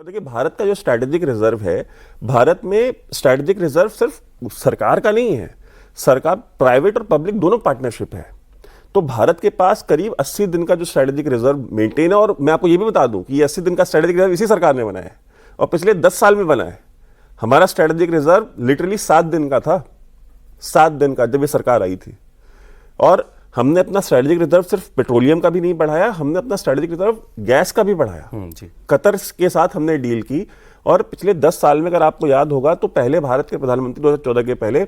देखिए, भारत का जो स्ट्रैटेजिक रिजर्व है, भारत में स्ट्रैटेजिक रिजर्व सिर्फ सरकार का नहीं है, सरकार प्राइवेट और पब्लिक दोनों पार्टनरशिप है। तो भारत के पास करीब 80 दिन का जो स्ट्रैटेजिक रिजर्व मेंटेन है, और मैं आपको ये भी बता दूं कि ये 80 दिन का स्ट्रैटेजिक रिजर्व इसी सरकार ने बनाया है और पिछले 10 साल में बना है। हमारा स्ट्रैटेजिक रिजर्व लिटरली 7 दिन का था, 7 दिन का, जब ये सरकार आई थी। और हमने अपना स्ट्रैटेजिक रिजर्व सिर्फ पेट्रोलियम का भी नहीं बढ़ाया, हमने अपना स्ट्रैटेजिक रिजर्व गैस का भी बढ़ाया। जी। कतर के साथ हमने डील की, और पिछले 10 साल में अगर आपको याद होगा तो पहले भारत के प्रधानमंत्री 2014 के पहले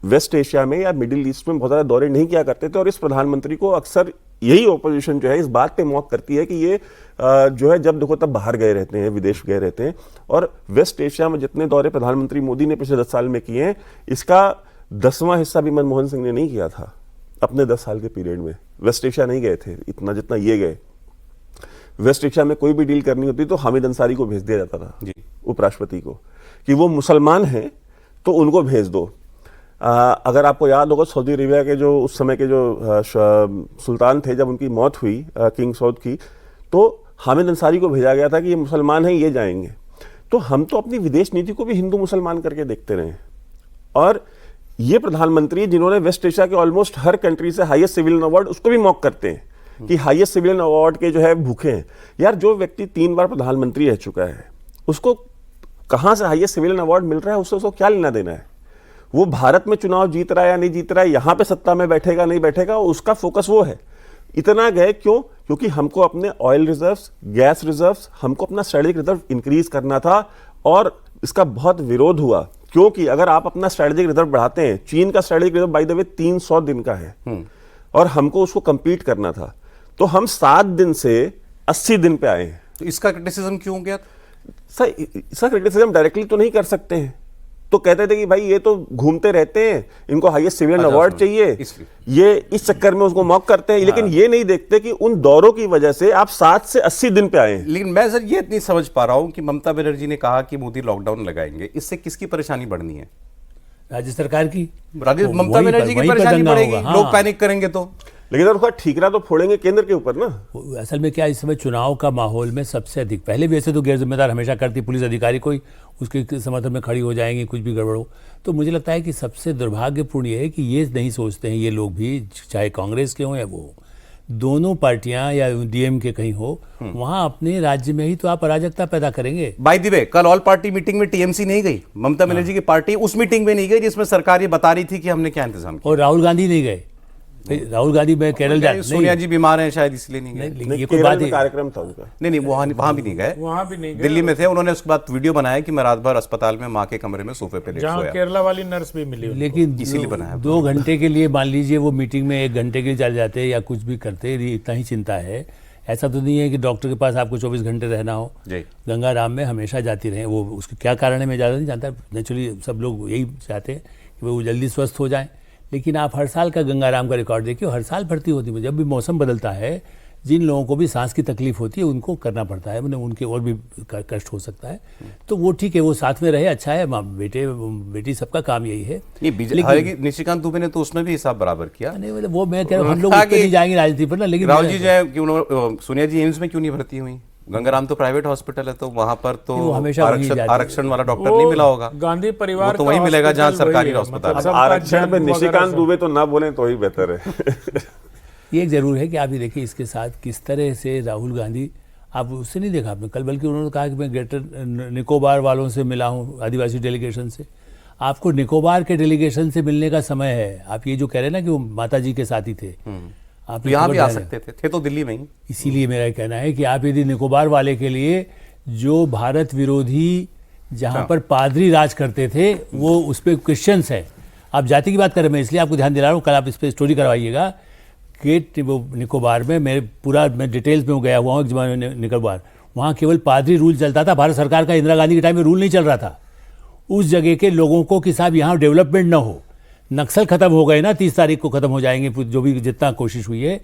वेस्ट एशिया में या मिडिल ईस्ट में बहुत ज़्यादा दौरे नहीं किया करते थे। और इस प्रधानमंत्री को अक्सर यही ऑपोजिशन जो है इस बात पे मौक करती है कि ये जो है जब देखो तब बाहर गए रहते हैं, विदेश गए रहते हैं। और वेस्ट एशिया में जितने दौरे प्रधानमंत्री मोदी ने पिछले 10 साल में किए हैं, इसका 10वां हिस्सा भी मनमोहन सिंह ने नहीं किया था अपने 10 साल के पीरियड में। वेस्ट एशिया नहीं गए थे इतना जितना ये गए। वेस्ट एशिया में कोई भी डील करनी होती तो हामिद अंसारी को भेज दिया जाता था, उपराष्ट्रपति को, कि वो मुसलमान हैं तो उनको भेज दो। अगर आपको याद होगा, सऊदी अरेबिया के जो उस समय के जो सुल्तान थे, जब उनकी मौत हुई किंग सऊद की, तो हामिद अंसारी को भेजा गया था कि ये मुसलमान हैं, ये जाएंगे। तो हम तो अपनी विदेश नीति को भी हिंदू मुसलमान करके देखते रहे। और ये प्रधानमंत्री जिन्होंने वेस्ट एशिया के ऑलमोस्ट हर कंट्री से हाईएस्ट सिविलियन अवार्ड, उसको भी मॉक करते हैं कि हाईएस्ट सिविलियन अवार्ड के जो है भूखे हैं। यार, जो व्यक्ति 3 बार प्रधानमंत्री रह चुका है, उसको कहां से हाईएस्ट सिविलियन अवार्ड मिल रहा है, उसको क्या लेना देना है? वो भारत में चुनाव जीत रहा है या नहीं जीत रहा है, यहां पे सत्ता में बैठेगा नहीं बैठेगा, उसका फोकस वो है। इतना गए क्यों? क्योंकि हमको अपने ऑयल रिजर्व्स, गैस रिजर्व्स, हमको अपना स्ट्रेटेजिक रिजर्व इंक्रीज करना था। और इसका बहुत विरोध हुआ, क्योंकि अगर आप अपना स्ट्रेटेजिक रिजर्व बढ़ाते हैं, चीन का strategic reserve by the way 300 दिन का है और हमको उसको कंपीट करना था, तो हम 7 दिन से 80 दिन पे आए हैं। तो इसका क्रिटिसिज्म क्यों हो गया? सर क्रिटिसिज्म डायरेक्टली तो नहीं कर सकते हैं। तो कहते थे कि भाई ये तो घूमते रहते हैं, इनको हाईएस्ट सिविलियन अवार्ड चाहिए, ये इस चक्कर में उसको मॉक करते हैं। लेकिन ये नहीं देखते कि उन दौरों की वजह से आप 7 से 80 दिन पे आए हैं। लेकिन मैं सर ये इतनी समझ पा रहा हूं कि ममता बनर्जी ने कहा कि मोदी लॉकडाउन लगाएंगे, इससे किसकी परेशानी बढ़नी है? राज्य सरकार की। ममता बनर्जी की परेशानी बढ़ेगी, लोग पैनिक करेंगे तो। लेकिन उसका ठीकरा तो फोड़ेंगे केंद्र के ऊपर ना। असल में क्या, इस समय चुनाव का माहौल में सबसे अधिक, पहले भी ऐसे तो गैर जिम्मेदार हमेशा करती पुलिस अधिकारी, कोई उसके समर्थन में खड़ी हो जाएंगे, कुछ भी गड़बड़ हो। तो मुझे लगता है कि सबसे दुर्भाग्यपूर्ण ये है कि ये नहीं सोचते हैं ये लोग भी, चाहे कांग्रेस के हों या वो दोनों पार्टियां या डीएमके कहीं हो, वहां अपने राज्य में ही तो आप अराजकता पैदा करेंगे। बाय द वे, कल ऑल पार्टी मीटिंग में टीएमसी नहीं गई, ममता बनर्जी की पार्टी उस मीटिंग में नहीं गई जिसमें सरकार ये बता रही थी कि हमने क्या इंतजाम किया। और राहुल गांधी नहीं गए। राहुल गांधी में केरल जा, सोनिया जी बीमार हैं शायद इसलिए नहीं गए। ये कोई बात कार्यक्रम था उनका। नहीं, वहां भी नहीं गए, वहां भी नहीं गए, दिल्ली में थे। उन्होंने उसके बाद वीडियो बनाया कि मैं रात भर अस्पताल में माँ के कमरे में सोफे पे लेट सोया। केरला वाली नर्स भी मिली, लेकिन इसीलिए बनाया। 2 घंटे के लिए मान लीजिए वो मीटिंग में 1 घंटे के लिए चल जाते या कुछ भी करते, इतना ही चिंता है। ऐसा तो नहीं है कि डॉक्टर के पास आपको 24 घंटे रहना हो। गंगा राम में हमेशा जाती रहे, वो उसके क्या कारण है मैं ज़्यादा नहीं जानता। नेचुरली सब लोग यही चाहते हैं कि वो जल्दी स्वस्थ हो जाएं। लेकिन आप हर साल का गंगाराम का रिकॉर्ड देखिए, हर साल भर्ती होती है। जब भी मौसम बदलता है, जिन लोगों को भी सांस की तकलीफ होती है उनको करना पड़ता है, मतलब उनके और भी कष्ट हो सकता है। तो वो ठीक है, वो साथ में रहे, अच्छा है। बेटे बेटी सबका काम यही है। लेकिन निशिकांत दुबे ने तो उसमें भी हिसाब बराबर किया। नहीं, मतलब वो मैं कह रहा हूँ, हम लोग नहीं जाएंगे राजनीति पर ना। लेकिन राहुल जी जो सोनिया जी एम्स में क्यों नहीं भर्ती हुई? गंगाराम तो प्राइवेट हॉस्पिटल है, तो वहां पर तो आरक्षण वाला डॉक्टर नहीं मिला होगा। गांधी परिवार तो वही मिलेगा जहाँ सरकारी अस्पताल। आरक्षण में निशिकांत दुबे तो ना बोले तो ही बेहतर है। ये जरूर है कि आप ये देखिए इसके साथ किस तरह से राहुल गांधी, आप उससे नहीं देखा आपने कल, बल्कि उन्होंने कहा कि मैं ग्रेटर निकोबार वालों से मिला हूँ, आदिवासी डेलीगेशन से। आपको निकोबार के डेलीगेशन से मिलने का समय है। आप ये जो कह रहे हैं ना कि वो माता जी के साथ ही थे, आप यहाँ भी आ सकते थे तो दिल्ली में ही। इसीलिए मेरा कहना है कि आप यदि निकोबार वाले के लिए, जो भारत विरोधी, जहाँ पर पादरी राज करते थे, वो उस पर क्वेश्चंस हैं। आप जाति की बात कर रहे हैं, मैं इसलिए आपको ध्यान दिला रहा हूँ, कल आप इस पर स्टोरी करवाइएगा कि वो निकोबार में मैं डिटेल्स में गया हुआ हूँ। निकोबार, वहाँ केवल पादरी रूल चलता था। भारत सरकार का इंदिरा गांधी के टाइम में रूल नहीं चल रहा था। उस जगह के लोगों को कि साहब यहाँ डेवलपमेंट ना हो, नक्सल खत्म हो गए ना, 30 तारीख को खत्म हो जाएंगे, जो भी जितना कोशिश हुई है,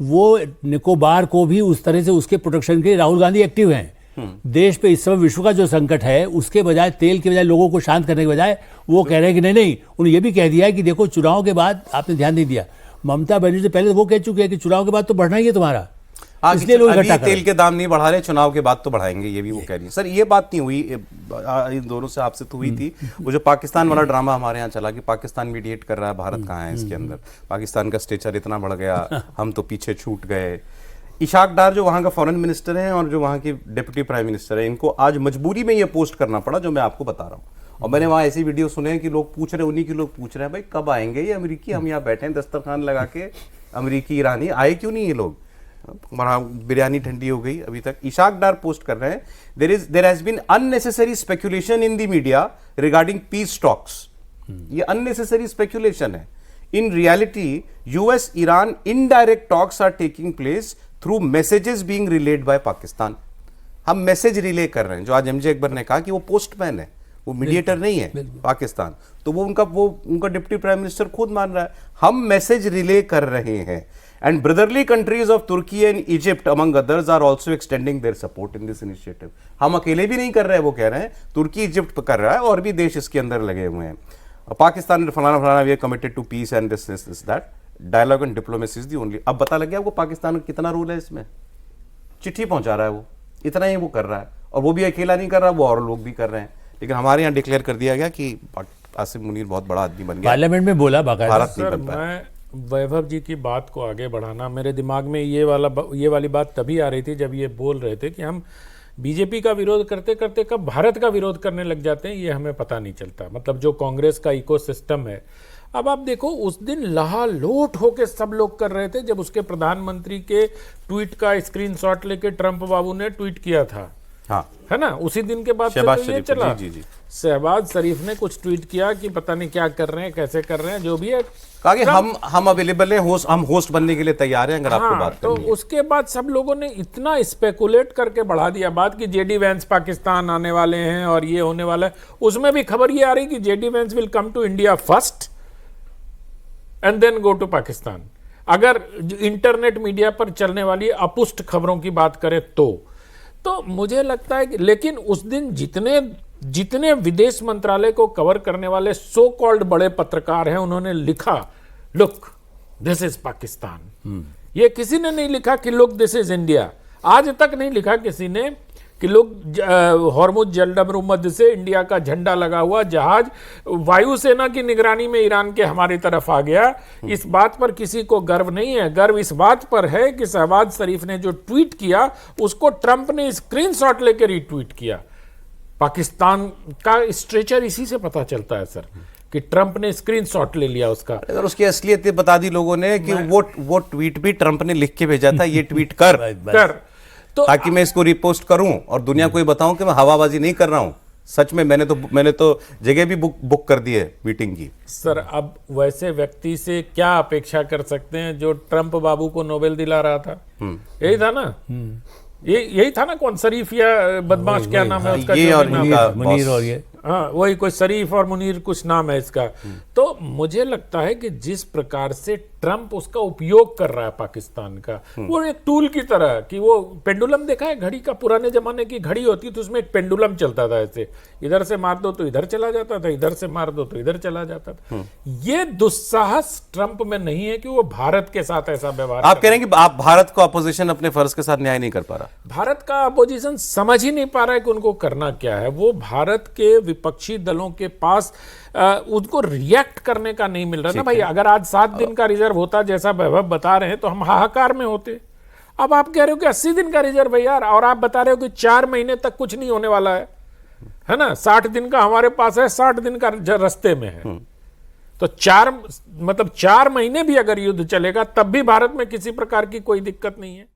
वो निकोबार को भी उस तरह से उसके प्रोटेक्शन के लिए राहुल गांधी एक्टिव हैं। देश पे इस समय विश्व का जो संकट है, उसके बजाय, तेल के बजाय, लोगों को शांत करने के बजाय वो कह रहे हैं कि नहीं नहीं। उन्होंने ये भी कह दिया है कि देखो चुनाव के बाद आपने ध्यान नहीं दिया। ममता बनर्जी से पहले वो कह चुके हैं कि चुनाव के बाद तो बढ़ना ही है तुम्हारा। इसलिए लोग अभी इकट्ठा कर रहे तेल के दाम नहीं बढ़ा रहे, चुनाव के बाद तो बढ़ाएंगे, ये भी वो कह रही है। सर ये बात नहीं हुई, इन दोनों से आपसे तो हुई थी, वो जो पाकिस्तान वाला ड्रामा हमारे यहाँ चला कि पाकिस्तान मीडिएट कर रहा है, भारत कहाँ है इसके अंदर, पाकिस्तान का स्टेचर इतना बढ़ गया, हम तो पीछे छूट गए। इशाक डार जो वहाँ का फॉरेन मिनिस्टर हैं और जो वहाँ के डिप्टी प्राइम मिनिस्टर हैं, इनको आज मजबूरी में ये पोस्ट करना पड़ा जो मैं आपको बता रहा हूँ। और मैंने वहाँ ऐसी वीडियो सुने हैं कि लोग पूछ रहे हैं, उन्हीं के लोग पूछ रहे हैं, भाई कब आएंगे ये अमेरिकी, हम यहाँ बैठे हैं दस्तरखान लगा के, अमेरिकी ईरानी आए क्यों नहीं ये लोग, हमारा बिरयानी ठंडी हो गई अभी तक। इशाक डार पोस्ट कर रहे हैं, there has been unnecessary speculation in the media regarding peace talks. ये अननेसेसरी स्पेकुलेशन है। In reality US Iran indirect talks are taking place through messages being relayed by Pakistan. हम मैसेज रिले कर रहे हैं, जो आज एमजे अकबर ने कहा कि वो पोस्टमैन है, वो मीडिएटर नहीं है पाकिस्तान, तो वो उनका डिप्टी प्राइम मिनिस्टर खुद मान रहा है, हम मैसेज रिले कर रहे हैं। And brotherly countries of Turkey and Egypt among others are also extending their support in this initiative. हम अकेले भी नहीं कर रहे हैं, वो कह रहे हैं तुर्की इजिप्ट कर रहा है और भी देश इसके अंदर लगे हुए हैं। पाकिस्तान फलाना फलाना we are committed to peace and this that, dialogue and diplomacy is the only. अब पता लग गया आपको पाकिस्तान का कितना रोल है इसमें, चिट्ठी पहुंचा रहा है वो, इतना ही वो कर रहा है, और वो भी अकेला नहीं कर रहा, वो और लोग भी कर रहे हैं। लेकिन हमारे यहाँ डिक्लेयर कर दिया गया कि आसिम मुनीर बहुत बड़ा आदमी बन गया, पार्लियामेंट में बोला बाकायदा। भारत नहीं सर बन पाया। मैं वैभव जी की बात को आगे बढ़ाना, मेरे दिमाग में ये वाली बात तभी आ रही थी जब ये बोल रहे थे कि हम बीजेपी का विरोध करते करते कब भारत का विरोध करने लग जाते हैं, ये हमें पता नहीं चलता। मतलब जो कांग्रेस का इकोसिस्टम है, अब आप देखो उस दिन लहालोट होके सब लोग कर रहे थे जब उसके प्रधानमंत्री के ट्वीट का स्क्रीनशॉट लेके ट्रंप बाबू ने ट्वीट किया था, हाँ है ना, उसी दिन के बाद से शहबाज तो ये शरीफ, चला। जी, जी, जी। शहबाज शरीफ ने कुछ ट्वीट किया कि पता नहीं क्या कर रहे हैं, कैसे कर रहे हैं, जो भी है, कहा कि हम अवेलेबल हैं, हम होस्ट बनने के लिए तैयार हैं अगर आपको हाँ, बात तो करनी है। उसके बाद सब लोगों ने इतना स्पेकुलेट करके बढ़ा दिया बात कि जेडी वैंस पाकिस्तान आने वाले हैं और ये होने वाला है। उसमें भी खबर ये आ रही कि JD Vance will come to India first and then go to Pakistan. अगर इंटरनेट मीडिया पर चलने वाली अपुष्ट खबरों की बात करें तो मुझे लगता है कि, लेकिन उस दिन जितने विदेश मंत्रालय को कवर करने वाले सो कॉल्ड बड़े पत्रकार हैं, उन्होंने लिखा लुक दिस इज पाकिस्तान। ये किसी ने नहीं लिखा कि लुक दिस इज इंडिया। आज तक नहीं लिखा किसी ने कि लोग हॉर्मुज जलमरुमद से इंडिया का झंडा लगा हुआ जहाज वायुसेना की निगरानी में ईरान के हमारी तरफ आ गया। इस बात पर किसी को गर्व नहीं है। गर्व इस बात पर है कि शहबाज शरीफ ने जो ट्वीट किया उसको ट्रंप ने स्क्रीनशॉट लेकर रिट्वीट किया। पाकिस्तान का स्ट्रेचर इसी से पता चलता है सर, कि ट्रंप ने स्क्रीनशॉट ले लिया उसका। अगर उसकी असलियत बता दी लोगों ने कि वो ट्वीट भी ट्रंप ने लिख के भेजा था, ये ट्वीट कर तो ताकि मैं इसको रिपोस्ट करूं और दुनिया को ये बताऊं कि मैं हवाबाजी नहीं कर रहा हूं। सच में मैंने तो जगह भी बुक कर दी है मीटिंग की। सर अब वैसे व्यक्ति से क्या अपेक्षा कर सकते हैं जो ट्रंप बाबू को नोबेल दिला रहा था? यही था ना, यही था ना, कौन शरीफ या बदमाश, क्या नाम है उसका? ये और मुनीर और ये, हाँ वही कोई शरीफ और मुनीर कुछ नाम है इसका। तो मुझे लगता है कि जिस प्रकार से ट्रंप उसका उपयोग कर रहा है पाकिस्तान का, वो एक टूल की तरह, कि वो पेंडुलम देखा है घड़ी का, पुराने जमाने की घड़ी होती तो उसमें एक पेंडुलम चलता था, ऐसे इधर से मार दो तो इधर चला जाता था, इधर से मार दो तो इधर चला जाता था। ये दुस्साहस ट्रंप में नहीं है कि वो भारत के साथ ऐसा व्यवहार। आप कह रहे हैं कि आप भारत को अपोजिशन अपने फर्ज के साथ न्याय नहीं कर पा रहा? भारत का अपोजिशन समझ ही नहीं पा रहा है कि उनको करना क्या है। वो भारत के विपक्षी दलों के पास उनको रिएक्ट करने का नहीं मिल रहा ना भाई। अगर आज 7 दिन का रिजर्व होता जैसा वैभव बता रहे हैं तो हम हाहाकार में होते। अब आप कह रहे हो कि 80 दिन का रिजर्व है यार, और आप बता रहे हो कि 4 महीने तक कुछ नहीं होने वाला है ना। 60 दिन का हमारे पास है, 60 दिन का रास्ते में है। तो 4 महीने भी अगर युद्ध चलेगा तब भी भारत में किसी प्रकार की कोई दिक्कत नहीं है।